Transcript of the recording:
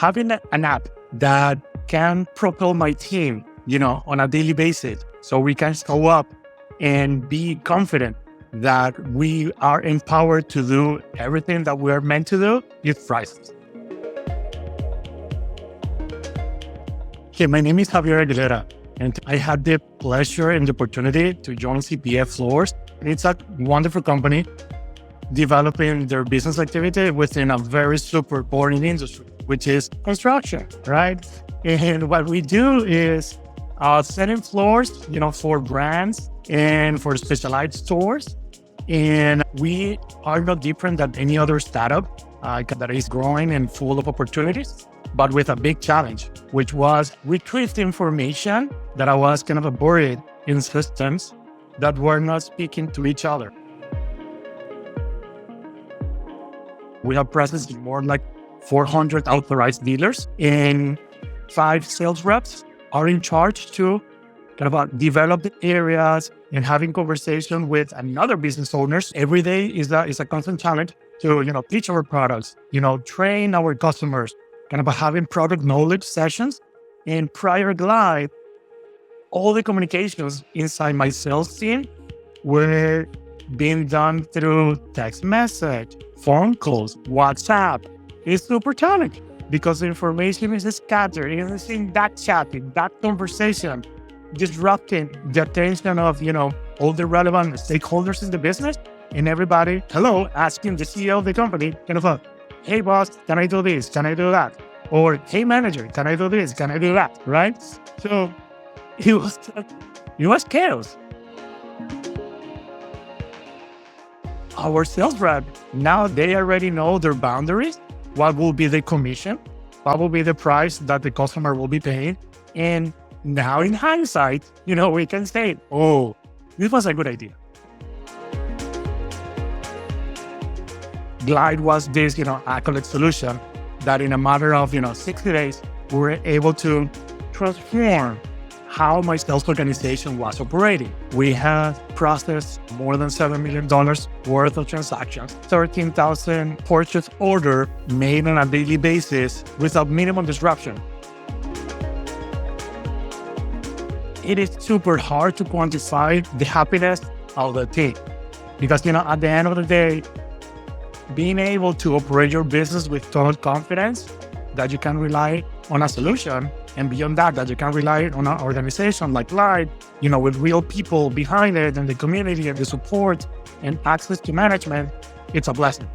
having an app that can propel my team, on a daily basis, so we can show up and be confident that we are empowered to do everything that we are meant to do, is priceless. Okay, my name is Javier Aguilera, and I had the pleasure and the opportunity to join CPF Floors. It's a wonderful company developing their business activity within a very super boring industry, which is construction, right? And what we do is selling floors, for brands and for specialized stores. And we are no different than any other startup that is growing and full of opportunities, but with a big challenge, which was retrieve information that I was kind of buried in systems that were not speaking to each other. We have presence in more like 400 authorized dealers, and 5 sales reps are in charge to kind of develop the areas and having conversation with another business owners. Every day is a constant challenge to, teach our products, train our customers, kind of having product knowledge sessions. And prior Glide, all the communications inside my sales team were being done through text message, phone calls, WhatsApp. It's super challenging because the information is scattered. It's in that chat, in that conversation, disrupting the attention of, all the relevant stakeholders in the business, and everybody, asking the CEO of the company, hey boss, can I do this? Can I do that? Or, hey manager, can I do this? Can I do that? Right? So it was chaos. Our sales rep, now they already know their boundaries, what will be the commission, what will be the price that the customer will be paying. And now in hindsight, we can say, oh, this was a good idea. Glide was this, accolade solution that in a matter of, 60 days, we were able to transform how my sales organization was operating. We have processed more than $7 million worth of transactions, 13,000 purchase orders made on a daily basis without minimum disruption. It is super hard to quantify the happiness of the team because, at the end of the day, being able to operate your business with total confidence that you can rely on a solution, and beyond that you can rely on an organization like Glide, with real people behind it and the community and the support and access to management, it's a blessing.